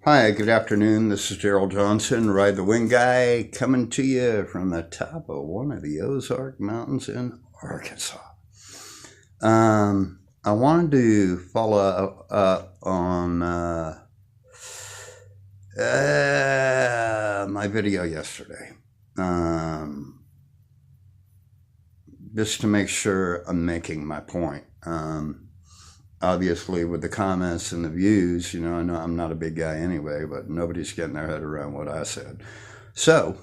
Hi, good afternoon. This is Gerald Johnson, Ride the Wind Guy, coming to you from the top of one of the Ozark Mountains in Arkansas. I wanted to follow up on my video yesterday, just to make sure I'm making my point. Obviously, with the comments and the views, I know I'm not a big guy anyway, but nobody's getting their head around what I said. So,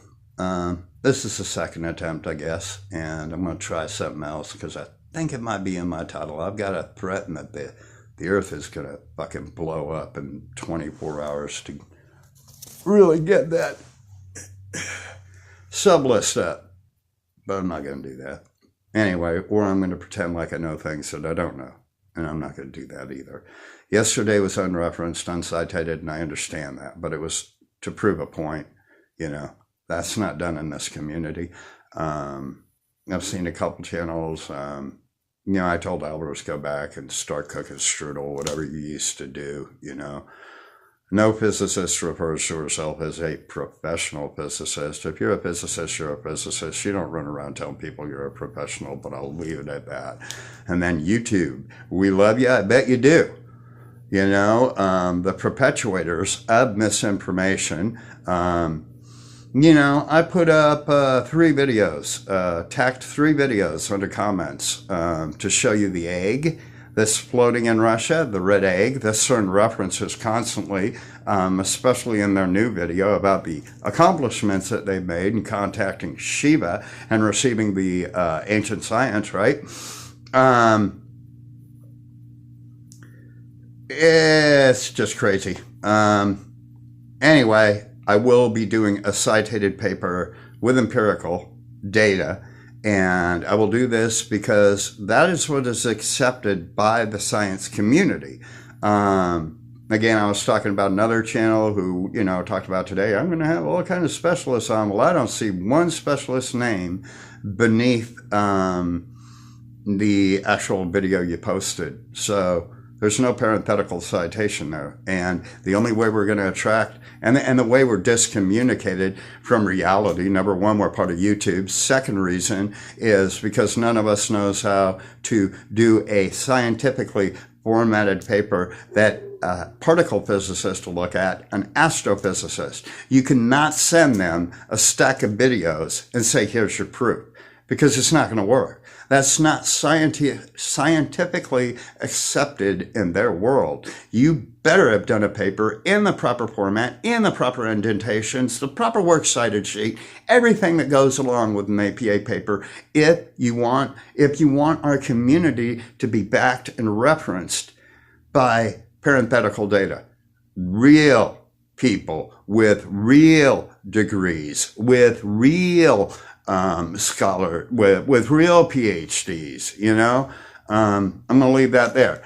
this is the second attempt, I guess, and I'm going to try something else because I think it might be in my title. I've got to threaten that the earth is going to fucking blow up in 24 hours to really get that sublist up. But I'm not going to do that. Anyway, or I'm going to pretend like I know things that I don't know. And I'm not going to do that either. Yesterday was unreferenced, uncited, and I understand that. But it was to prove a point. That's not done in this community. I've seen a couple channels. I told Alvarez go back and start cooking strudel, whatever you used to do, No physicist refers to herself as a professional physicist. If you're a physicist, you're a physicist. You don't run around telling people you're a professional, but I'll leave it at that. And then YouTube, we love you. I bet you do. The perpetuators of misinformation. I put up 3 videos, tacked 3 videos under comments to show you the egg that's floating in Russia, the red egg. This certain references constantly, especially in their new video about the accomplishments that they've made in contacting Shiva and receiving the ancient science, right? It's just crazy. Anyway, I will be doing a cited paper with empirical data. And I will do this because that is what is accepted by the science community. Again, I was talking about another channel who, talked about today, I'm going to have all kinds of specialists on. Well, I don't see one specialist name beneath the actual video you posted. So there's no parenthetical citation there. And the only way we're going to attract, and the way we're discommunicated from reality, number one, we're part of YouTube. Second reason is because none of us knows how to do a scientifically formatted paper that a particle physicist will look at, an astrophysicist. You cannot send them a stack of videos and say, here's your proof, because it's not going to work. That's not scientifically accepted in their world. You better have done a paper in the proper format, in the proper indentations, the proper works cited sheet, everything that goes along with an APA paper if you want our community to be backed and referenced by parenthetical data. Real people with real degrees, with real scholar with real PhDs, I'm going to leave that there.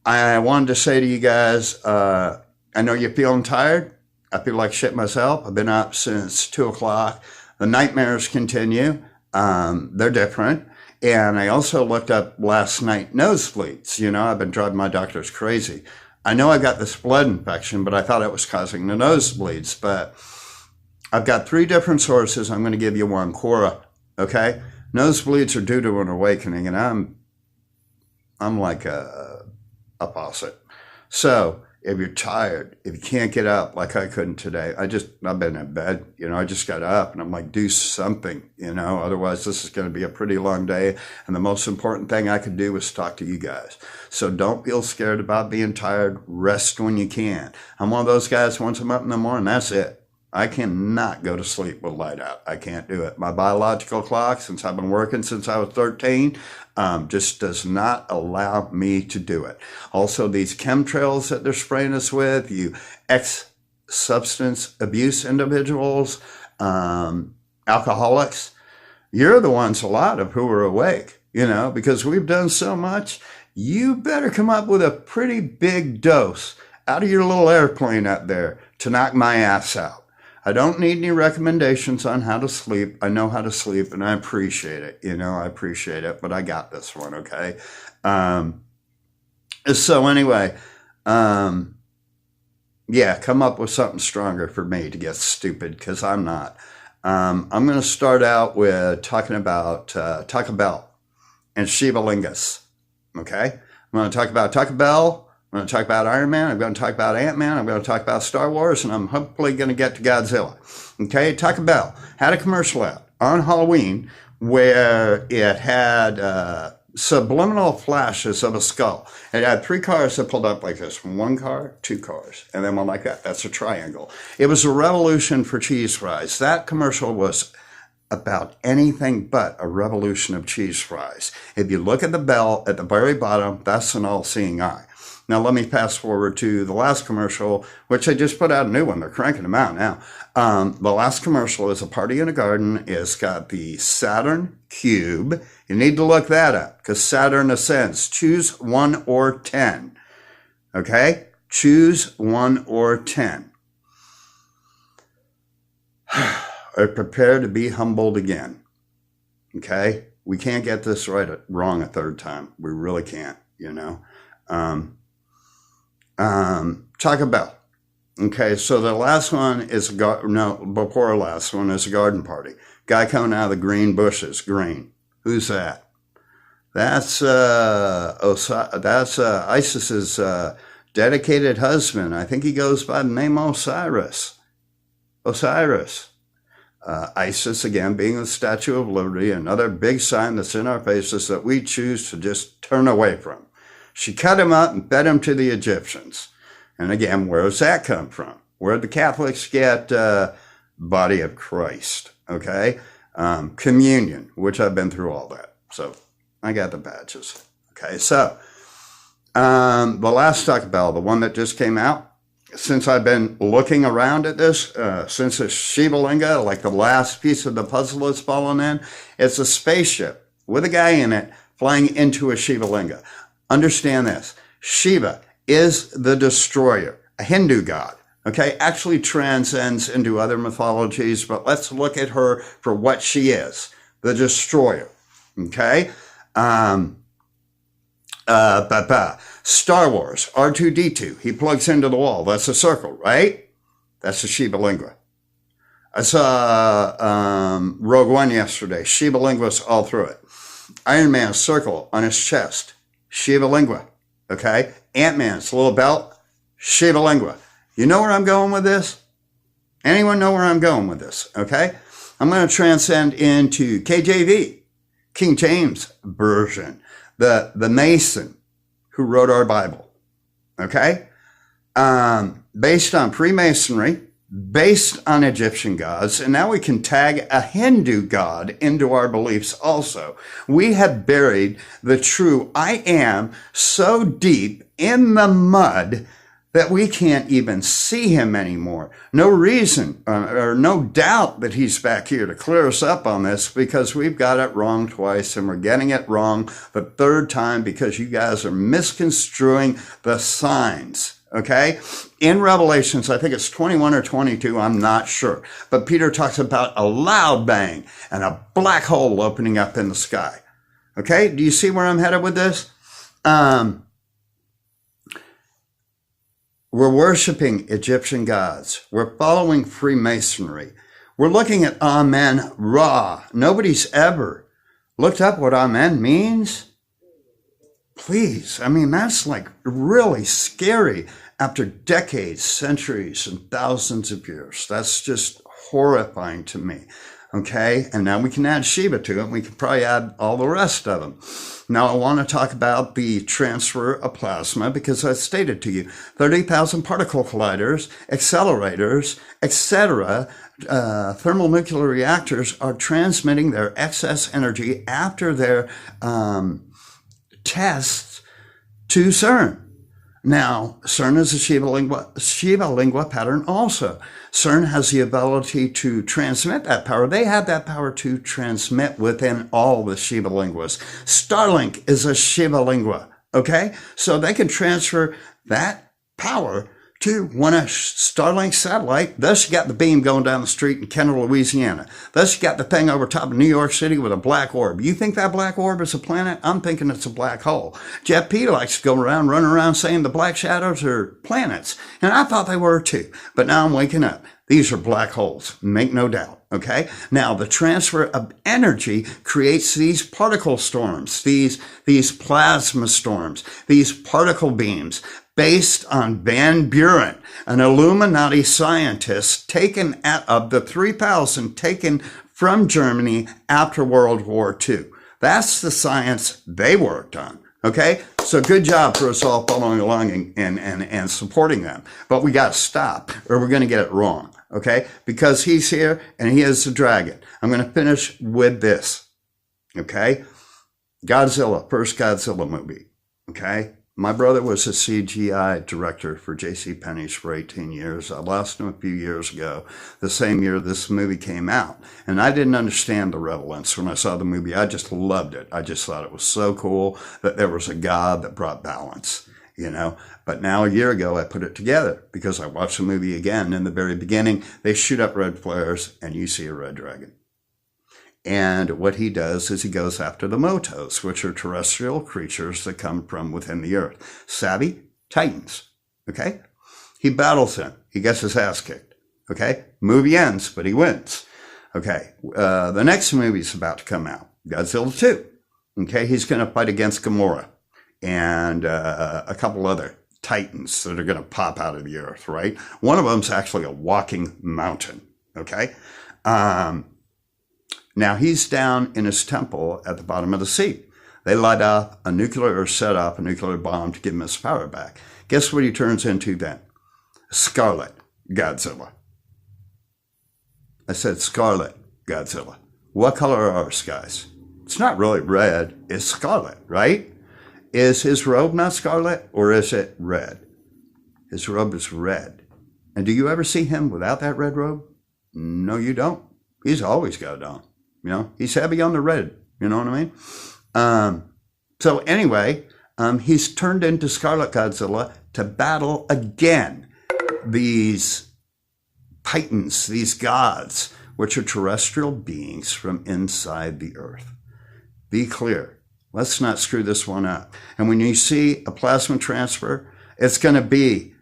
I wanted to say to you guys, I know you're feeling tired. I feel like shit myself. I've been up since 2 o'clock. The nightmares continue. They're different. And I also looked up last night nosebleeds. I've been driving my doctors crazy. I know I got this blood infection, but I thought it was causing the nosebleeds. But I've got 3 different sources. I'm going to give you one. Quora, okay? Nosebleeds are due to an awakening, and I'm like a faucet. So if you're tired, if you can't get up like I couldn't today, I've been in bed, I just got up and I'm like, do something, otherwise this is going to be a pretty long day. And the most important thing I could do was talk to you guys. So don't feel scared about being tired. Rest when you can. I'm one of those guys, once I'm up in the morning, that's it. I cannot go to sleep with light out. I can't do it. My biological clock, since I've been working since I was 13, just does not allow me to do it. Also, these chemtrails that they're spraying us with, you ex-substance abuse individuals, alcoholics, you're the ones, a lot of who are awake, because we've done so much. You better come up with a pretty big dose out of your little airplane up there to knock my ass out. I don't need any recommendations on how to sleep. I know how to sleep, and I appreciate it. I appreciate it, but I got this one, okay? So anyway, Yeah, come up with something stronger for me to get stupid, because I'm not. I'm going to start out with talking about Taco Bell and Shiva Lingus. Okay? I'm going to talk about Taco Bell. I'm going to talk about Iron Man. I'm going to talk about Ant-Man. I'm going to talk about Star Wars. And I'm hopefully going to get to Godzilla. Okay? Taco Bell had a commercial out on Halloween where it had subliminal flashes of a skull. It had 3 cars that pulled up like this. 1 car, 2 cars, and then one like that. That's a triangle. It was a revolution for cheese fries. That commercial was about anything but a revolution of cheese fries. If you look at the bell at the very bottom, that's an all-seeing eye. Now, let me fast forward to the last commercial, which I just put out a new one. They're cranking them out now. The last commercial is a party in a garden. It's got the Saturn cube. You need to look that up because Saturn ascends. Choose 1 or 10. Okay? Choose 1 or 10. Or prepare to be humbled again. Okay? We can't get this wrong a third time. We really can't, you know. Taco Bell. Okay, so the last one is before last one is a garden party. Guy coming out of the green bushes, green. Who's that? That's Isis's dedicated husband. I think he goes by the name Osiris. Isis, again, being the Statue of Liberty, another big sign that's in our faces that we choose to just turn away from. She cut him up and fed him to the Egyptians. And again, where does that come from? Where did the Catholics get body of Christ? Okay? Communion, which I've been through all that. So I got the badges. Okay, so the last Taco Bell, the one that just came out, since I've been looking around at this, since it's Shiva Linga, like the last piece of the puzzle has fallen in, it's a spaceship with a guy in it flying into a Shiva Linga. Understand this. Shiva is the destroyer, a Hindu god, okay? Actually transcends into other mythologies, but let's look at her for what she is, the destroyer, okay? Star Wars, R2-D2, he plugs into the wall. That's a circle, right? That's a Shiva Lingua. I saw Rogue One yesterday. Shiva Lingua's all through it. Iron Man's circle on his chest. Shiva Lingua, okay? Ant-Man's little belt, Shiva Lingua. You know where I'm going with this? Anyone know where I'm going with this, okay? I'm going to transcend into KJV, King James Version, the Mason who wrote our Bible, okay? Based on Freemasonry, based on Egyptian gods, and now we can tag a Hindu god into our beliefs also. We have buried the true I am so deep in the mud that we can't even see him anymore. No reason or no doubt that he's back here to clear us up on this, because we've got it wrong twice and we're getting it wrong the third time because you guys are misconstruing the signs. Okay? In Revelations, I think it's 21 or 22, I'm not sure. But Peter talks about a loud bang and a black hole opening up in the sky. Okay? Do you see where I'm headed with this? We're worshiping Egyptian gods. We're following Freemasonry. We're looking at Amen Ra. Nobody's ever looked up what Amen means. Please, I mean, that's like really scary after decades, centuries, and thousands of years. That's just horrifying to me, okay? And now we can add Shiva to it, and we can probably add all the rest of them. Now, I want to talk about the transfer of plasma because I stated to you, 30,000 particle colliders, accelerators, etc., thermonuclear reactors are transmitting their excess energy after their tests to CERN. Now, CERN is a Shiva Lingua pattern also. CERN has the ability to transmit that power. They have that power to transmit within all the Shiva Linguas. Starlink is a Shiva Lingua, okay? So they can transfer that power to one of Starlink's satellite. Thus you got the beam going down the street in Kendall, Louisiana. Thus you got the thing over top of New York City with a black orb. You think that black orb is a planet? I'm thinking it's a black hole. Jeff P. likes to go around, running around saying the black shadows are planets. And I thought they were too. But now I'm waking up. These are black holes, make no doubt, okay? Now, the transfer of energy creates these particle storms, these plasma storms, these particle beams, based on Van Buren, an Illuminati scientist of the 3,000 taken from Germany after World War II. That's the science they worked on. Okay, so good job for us all following along and supporting them. But we got to stop or we're going to get it wrong. Okay, because he's here and he is the dragon. I'm going to finish with this. Okay, Godzilla, first Godzilla movie. Okay, my brother was a CGI director for JCPenney's for 18 years. I lost him a few years ago, the same year this movie came out. And I didn't understand the relevance when I saw the movie. I just loved it. I just thought it was so cool that there was a God that brought balance, you know. But now a year ago, I put it together because I watched the movie again. In the very beginning, they shoot up red flares and you see a red dragon. And what he does is he goes after the Motos, which are terrestrial creatures that come from within the earth. Savvy? Titans. Okay? He battles them. He gets his ass kicked. Okay? Movie ends, but he wins. Okay? The next movie's about to come out. Godzilla 2. Okay? He's going to fight against Gamora and a couple other titans that are going to pop out of the earth, right? One of them's actually a walking mountain. Okay? Now, he's down in his temple at the bottom of the sea. They set off a nuclear bomb to give him his power back. Guess what he turns into then? Scarlet Godzilla. I said Scarlet Godzilla. What color are our skies? It's not really red. It's scarlet, right? Is his robe not scarlet or is it red? His robe is red. And do you ever see him without that red robe? No, you don't. He's always got it on. You know, he's heavy on the red. You know what I mean? So anyway, he's turned into Scarlet Godzilla to battle again these titans, these gods, which are terrestrial beings from inside the earth. Be clear. Let's not screw this one up. And when you see a plasma transfer, it's going to be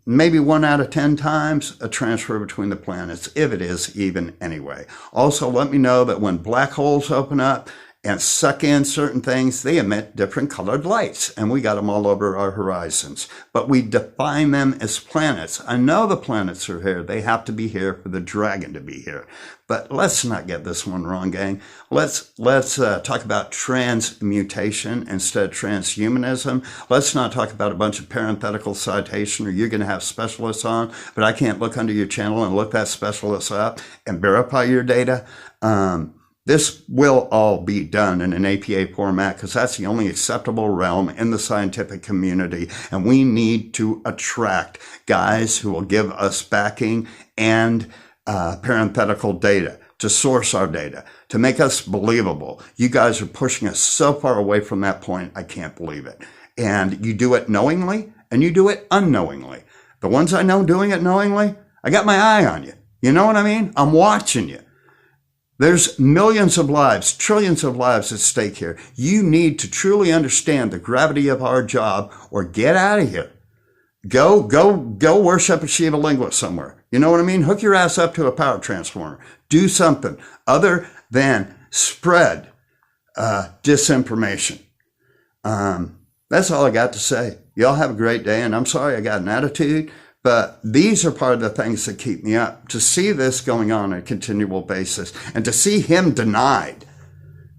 maybe 1 out of 10 times a transfer between the planets, if it is even anyway. Also, let me know that when black holes open up and suck in certain things, they emit different colored lights, and we got them all over our horizons. But we define them as planets. I know the planets are here. They have to be here for the dragon to be here. But let's not get this one wrong, gang. Let's talk about transmutation instead of transhumanism. Let's not talk about a bunch of parenthetical citation or you're going to have specialists on, but I can't look under your channel and look that specialist up and verify your data. This will all be done in an APA format because that's the only acceptable realm in the scientific community. And we need to attract guys who will give us backing and parenthetical data to source our data, to make us believable. You guys are pushing us so far away from that point, I can't believe it. And you do it knowingly and you do it unknowingly. The ones I know doing it knowingly, I got my eye on you. You know what I mean? I'm watching you. There's millions of lives, trillions of lives at stake here. You need to truly understand the gravity of our job or get out of here. Go worship a Shiva linguist somewhere. You know what I mean? Hook your ass up to a power transformer. Do something other than spread disinformation. That's all I got to say. Y'all have a great day, and I'm sorry I got an attitude. But these are part of the things that keep me up. To see this going on a continual basis and to see him denied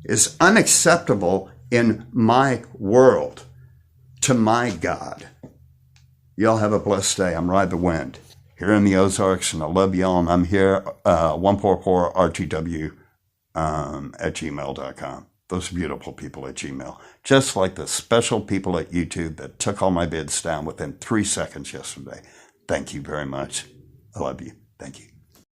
is unacceptable in my world to my God. Y'all have a blessed day. I'm Ride the Wind here in the Ozarks, and I love y'all. And I'm here, 144RTW at gmail.com. Those beautiful people at Gmail. Just like the special people at YouTube that took all my vids down within 3 seconds yesterday. Thank you very much. I love you. Thank you.